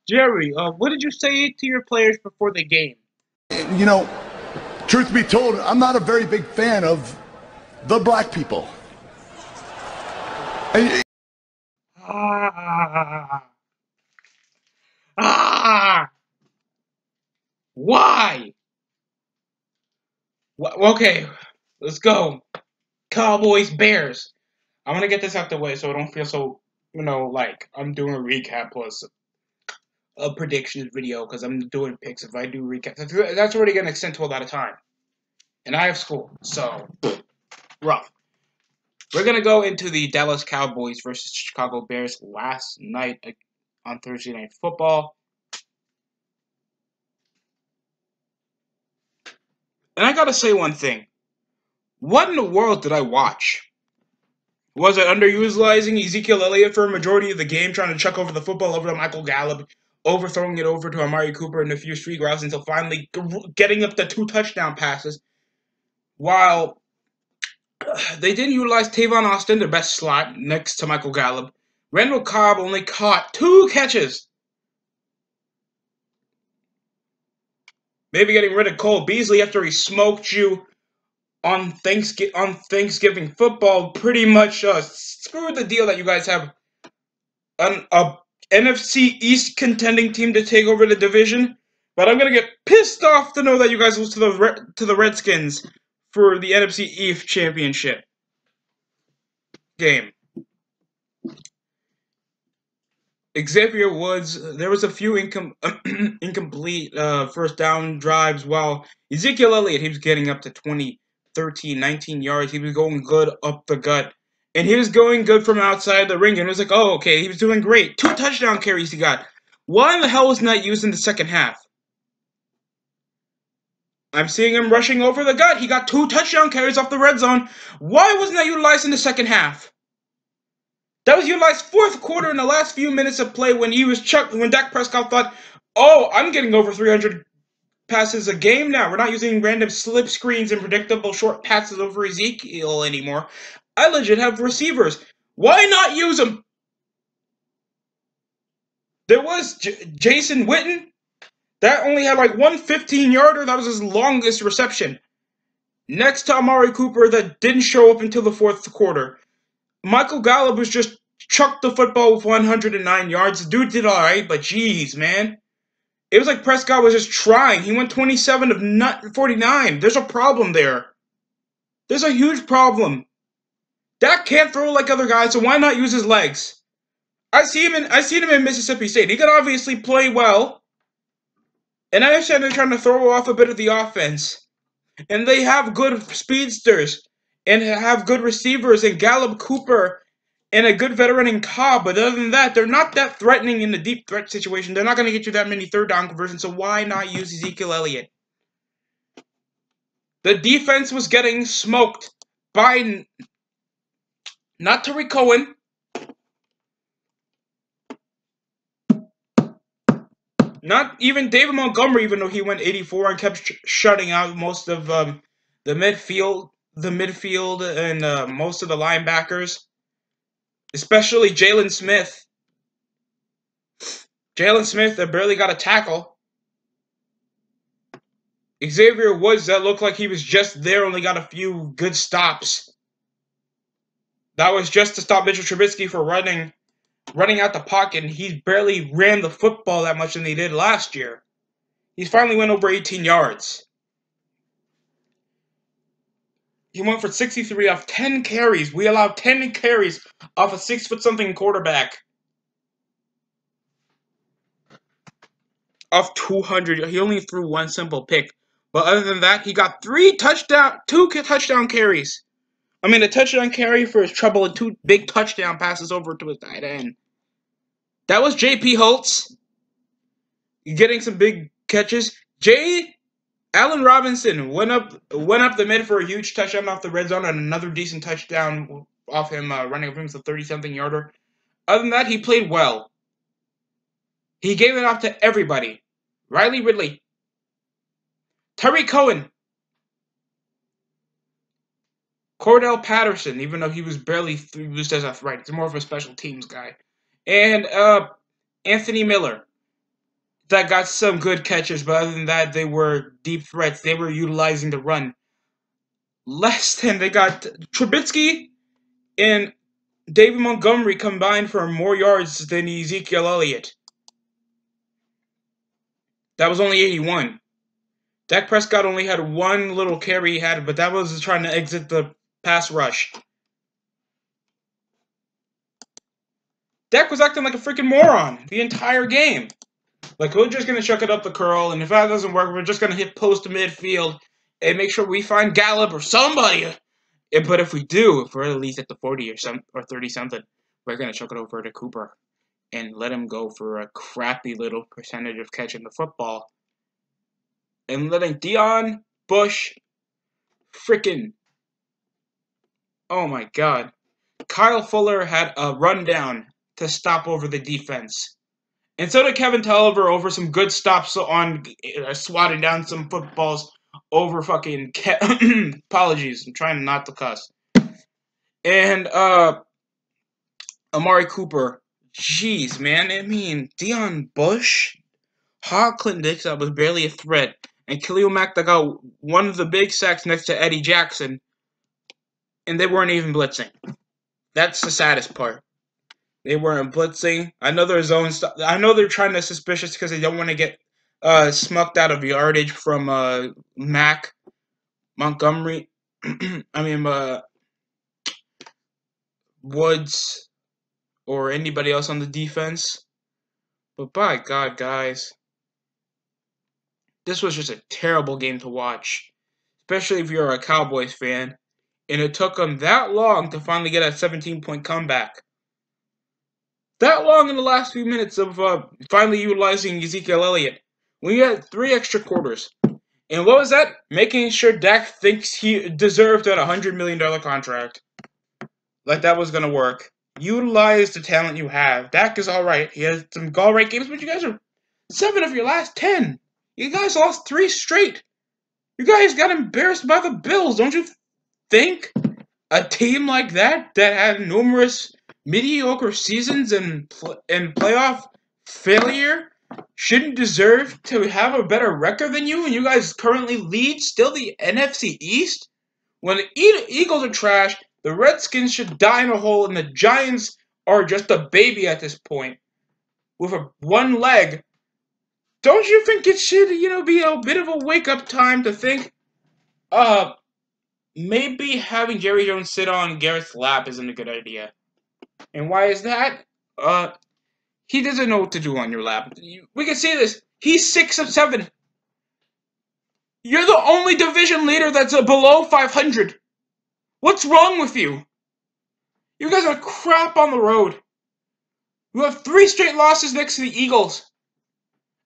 Jerry, what did you say to your players before the game? You know, truth be told, I'm not a very big fan of the black people. And Ah, ah, why? Okay, let's go. Cowboys, Bears. I want to get this out the way so I don't feel so, like I'm doing a recap plus a predictions video because I'm doing picks. If I do recap, that's already going to extend to a lot of time. And I have school, so rough. We're going to go into the Dallas Cowboys versus Chicago Bears last night on Thursday Night Football. And I got to say one thing. What in the world did I watch? Was it underutilizing Ezekiel Elliott for a majority of the game, trying to chuck over the football over to Michael Gallup, overthrowing it over to Amari Cooper and a few street routes until finally getting up the 2 touchdown passes? While they didn't utilize Tavon Austin, their best slot, next to Michael Gallup. Randall Cobb only caught 2 catches. Maybe getting rid of Cole Beasley after he smoked you on Thanksgiving football pretty much screwed the deal that you guys have a NFC East contending team to take over the division. But I'm gonna get pissed off to know that you guys lose to the Redskins for the NFC East championship game. Xavier Woods, there was a few incomplete first down drives, while Ezekiel Elliott, he was getting up to 20, 13, 19 yards. He was going good up the gut. And he was going good from outside the ring. And it was like, oh, okay, he was doing great. 2 touchdown carries he got. Why in the hell was not used in the second half? I'm seeing him rushing over the gut. He got 2 touchdown carries off the red zone. Why wasn't that utilized in the second half? That was utilized fourth quarter in the last few minutes of play when when Dak Prescott thought, oh, I'm getting over 300 passes a game now. We're not using random slip screens and predictable short passes over Ezekiel anymore. I legit have receivers. Why not use them? There was Jason Witten. That only had like one 15-yarder. That was his longest reception. Next to Amari Cooper that didn't show up until the fourth quarter. Michael Gallup was just chucked the football with 109 yards. The dude did all right, but geez, man. It was like Prescott was just trying. He went 27 of 49. There's a problem there. There's a huge problem. Dak can't throw like other guys, so why not use his legs? I seen him in Mississippi State. He could obviously play well. And I understand they're trying to throw off a bit of the offense. And they have good speedsters and have good receivers in Gallup, Cooper, and a good veteran in Cobb. But other than that, they're not that threatening in the deep threat situation. They're not going to get you that many third down conversions, so why not use Ezekiel Elliott? The defense was getting smoked by not Tariq Cohen, not even David Montgomery, even though he went 84 and kept shutting out most of the midfield, and most of the linebackers, especially Jalen Smith. Jalen Smith that barely got a tackle. Xavier Woods that looked like he was just there, only got a few good stops. That was just to stop Mitchell Trubisky for running out the pocket, and he barely ran the football that much than he did last year. He finally went over 18 yards. He went for 63 off 10 carries. We allowed 10 carries off a 6-foot-something quarterback. Off 200. He only threw one simple pick. But other than that, he got 2 touchdown carries. I mean, a touchdown carry for his trouble and 2 big touchdown passes over to his tight end. That was J.P. Holtz getting some big catches. Allen Robinson went up the mid for a huge touchdown off the red zone and another decent touchdown off him running up him a 30-something yarder. Other than that, he played well. He gave it off to everybody. Riley Ridley, Tariq Cohen, Cordell Patterson, even though he was barely used as a threat. He's more of a special teams guy. And Anthony Miller. That got some good catches, but other than that, they were deep threats. They were utilizing the run. Less than they got Trubisky and David Montgomery combined for more yards than Ezekiel Elliott. That was only 81. Dak Prescott only had one little carry he had, but that was trying to exit the pass rush. Dak was acting like a freaking moron the entire game. Like, we're just going to chuck it up the curl, and if that doesn't work, we're just going to hit post to midfield and make sure we find Gallup or somebody. But if we do, if we're at least at the 40 or 30-something, we're going to chuck it over to Cooper and let him go for a crappy little percentage of catching the football. And letting Deion, Bush, freaking, oh my God. Kyle Fuller had a rundown to stop over the defense. And so did Kevin Tolliver over some good stops on swatting down some footballs over fucking apologies, I'm trying not to cuss. And Amari Cooper, jeez, man, I mean, Deion Bush, Clinton Dix, that was barely a threat, and Khalil Mack that got one of the big sacks next to Eddie Jackson, and they weren't even blitzing. That's the saddest part. They weren't blitzing. I know their zone stuff. I know they're trying to suspicious because they don't want to get smucked out of yardage from Mack, Montgomery. I mean Woods or anybody else on the defense. But by God, guys, this was just a terrible game to watch, especially if you're a Cowboys fan. And it took them that long to finally get a 17-point comeback. That long in the last few minutes of finally utilizing Ezekiel Elliott. We had 3 extra quarters. And what was that? Making sure Dak thinks he deserved that $100 million contract. Like that was going to work. Utilize the talent you have. Dak is alright. He has some alright games, but you guys are 7 of your last 10. You guys lost 3 straight. You guys got embarrassed by the Bills. Don't you think a team like that had numerous mediocre seasons and playoff failure shouldn't deserve to have a better record than you, and you guys currently lead still the NFC East? When the Eagles are trash, the Redskins should die in a hole, and the Giants are just a baby at this point with one leg. Don't you think it should, be a bit of a wake-up time to think, maybe having Jerry Jones sit on Garrett's lap isn't a good idea? And why is that? He doesn't know what to do on your lap. We can see this. He's 6 of 7. You're the only division leader that's below 500. What's wrong with you? You guys are crap on the road. You have 3 straight losses next to the Eagles.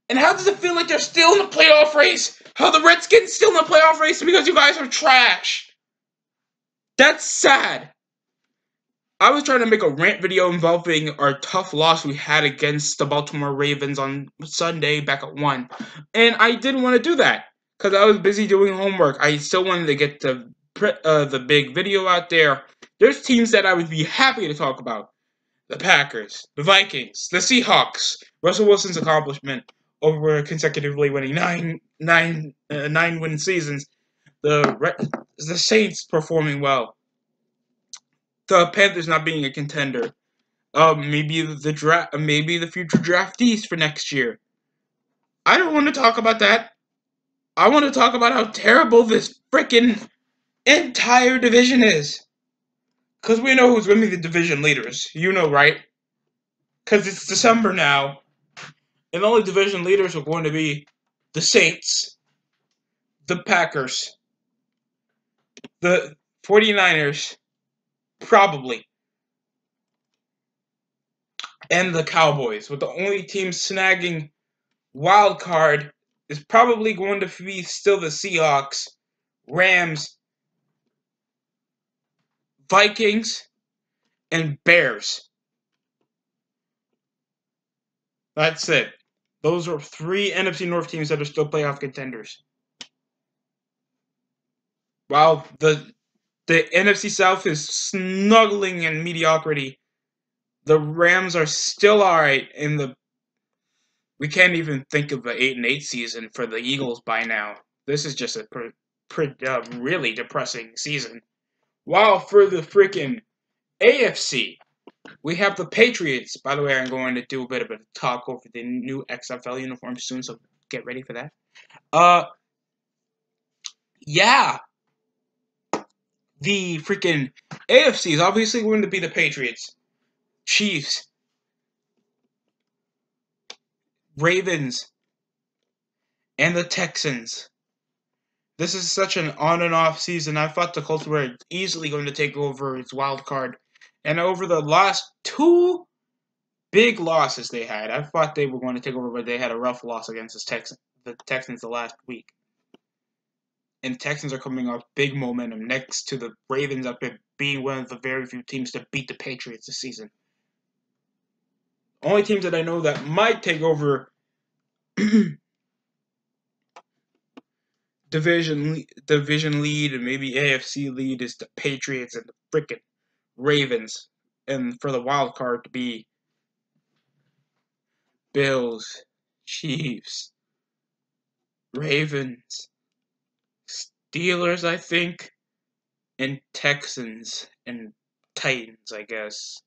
And how does it feel like they're still in the playoff race? How the Redskins still in the playoff race because you guys are trash. That's sad. I was trying to make a rant video involving our tough loss we had against the Baltimore Ravens on Sunday back at 1. And I didn't want to do that because I was busy doing homework. I still wanted to get the big video out there. There's teams that I would be happy to talk about. The Packers, the Vikings, the Seahawks, Russell Wilson's accomplishment over consecutively winning nine win seasons, the Saints performing well, the Panthers not being a contender, maybe the future draftees for next year. I don't want to talk about that. I want to talk about how terrible this freaking entire division is. Because we know who's going to be the division leaders. You know, right? Because it's December now. And the only division leaders are going to be the Saints, the Packers, the 49ers, probably, and the Cowboys. With the only team snagging wild card is probably going to be still the Seahawks, Rams, Vikings, and Bears. That's it. Those are 3 NFC North teams that are still playoff contenders. While the NFC South is snuggling in mediocrity, the Rams are still alright, and the We can't even think of an 8-8 season for the Eagles by now. This is just a really depressing season. While for the freaking AFC, we have the Patriots. By the way, I'm going to do a bit of a talk over the new XFL uniform soon, so get ready for that. Yeah. The freaking AFC is obviously going to be the Patriots, Chiefs, Ravens, and the Texans. This is such an on and off season. I thought the Colts were easily going to take over its wild card. And over the last two big losses they had, I thought they were going to take over, but they had a rough loss against the Texans the last week. And the Texans are coming off big momentum next to the Ravens up at being one of the very few teams to beat the Patriots this season. Only teams that I know that might take over division lead and maybe AFC lead is the Patriots and the frickin' Ravens. And for the wild card to be Bills, Chiefs, Ravens, Steelers, I think, and Texans and Titans, I guess.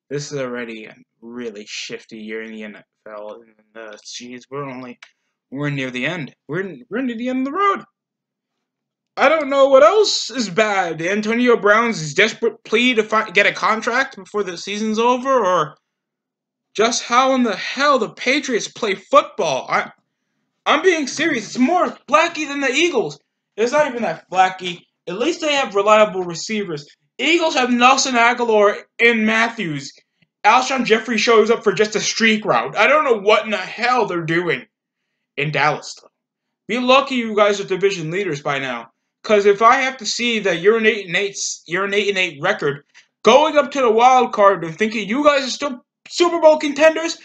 This is already a really shifty year in the NFL. And geez, we're near the end. We're near the end of the road. I don't know what else is bad. Antonio Brown's desperate plea to get a contract before the season's over, or just how in the hell the Patriots play football. I'm being serious. It's more flaky than the Eagles. It's not even that flaky. At least they have reliable receivers. Eagles have Nelson Aguilar and Matthews. Alshon Jeffrey shows up for just a streak route. I don't know what in the hell they're doing in Dallas, though. Be lucky you guys are division leaders by now. Because if I have to see that you're an 8-8 record, going up to the wild card and thinking you guys are still Super Bowl contenders,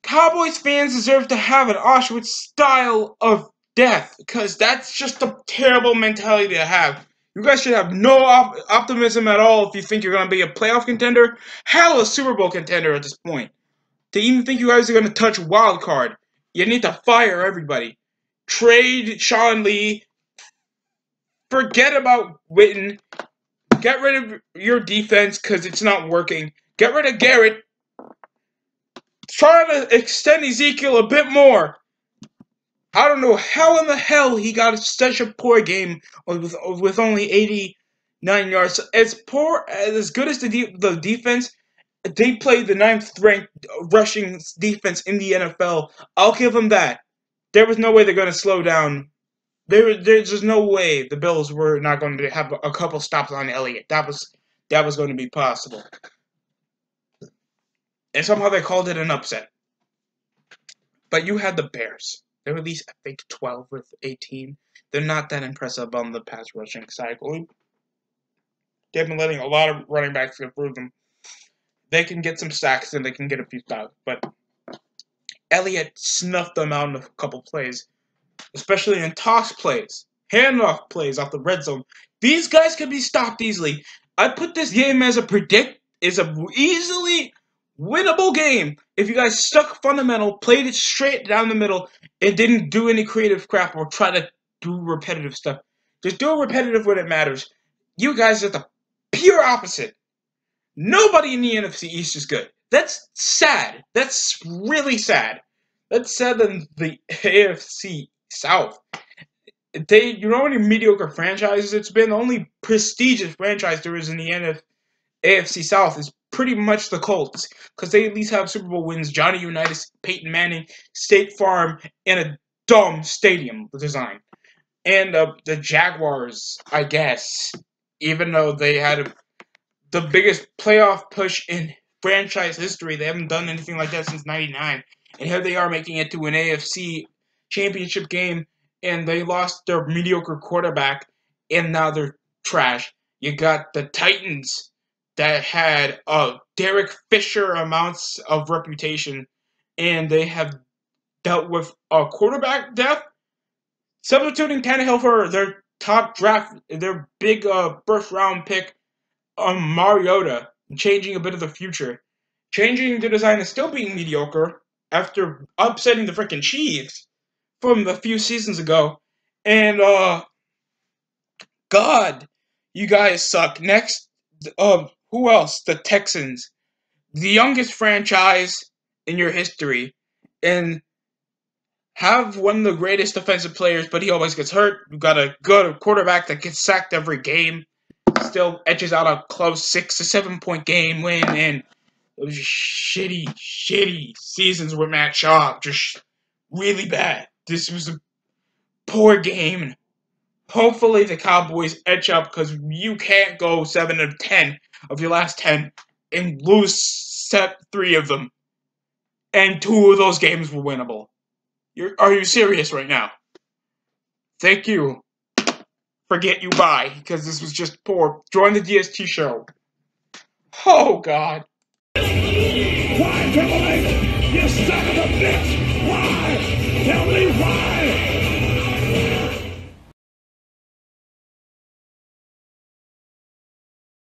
Cowboys fans deserve to have an Auschwitz style of death. Because that's just a terrible mentality to have. You guys should have no optimism at all if you think you're going to be a playoff contender. Hell, a Super Bowl contender at this point. To even think you guys are going to touch wild card, you need to fire everybody. Trade Sean Lee. Forget about Witten. Get rid of your defense because it's not working. Get rid of Garrett. Try to extend Ezekiel a bit more. I don't know how in the hell he got such a poor game with only 89 yards. As good as the defense, they played the 9th-ranked rushing defense in the NFL. I'll give them that. There was no way they're going to slow down. There's just no way the Bills were not going to have a couple stops on Elliott. That was going to be possible. And somehow they called it an upset. But you had the Bears. They were at least, I think, 12 with 18. They're not that impressive on the pass rushing side. They've been letting a lot of running backs get through them. They can get some sacks and they can get a few stops. But Elliott snuffed them out in a couple plays. Especially in toss plays, handoff plays off the red zone. These guys can be stopped easily. I put this game as a easily winnable game if you guys stuck fundamental, played it straight down the middle, and didn't do any creative crap or try to do repetitive stuff. Just do repetitive when it matters. You guys are the pure opposite. Nobody in the NFC East is good. That's sad. That's really sad. That's sad than the AFC South. You know how many mediocre franchises it's been? The only prestigious franchise there is in the AFC South is pretty much the Colts. Because they at least have Super Bowl wins, Johnny Unitas, Peyton Manning, State Farm, and a dumb stadium design. And the Jaguars, I guess, even though they had the biggest playoff push in franchise history, they haven't done anything like that since '99. And here they are making it to an AFC championship game, and they lost their mediocre quarterback, and now they're trash. You got the Titans that had Derek Fisher amounts of reputation, and they have dealt with quarterback depth, substituting Tannehill for their top draft, their big first-round pick, Mariota, changing a bit of the future. Changing the design is still being mediocre. after upsetting the freaking Chiefs from a few seasons ago. And, God, you guys suck. Next, who else? The Texans. The youngest franchise in your history. And have one of the greatest defensive players, but he always gets hurt. You've got a good quarterback that gets sacked every game. Still edges out a close 6 to 7 point game win, and it was just shitty seasons with Matt Schaub. Just really bad. This was a poor game. Hopefully the Cowboys edge up, because you can't go 7 of 10 of your last 10 and lose 3 of them. And 2 of those games were winnable. Are you serious right now? Thank you. Forget you bye, because this was just poor. Join the DST show. Oh, God. Why, Triple H? You son of a bitch! Why? Tell me why!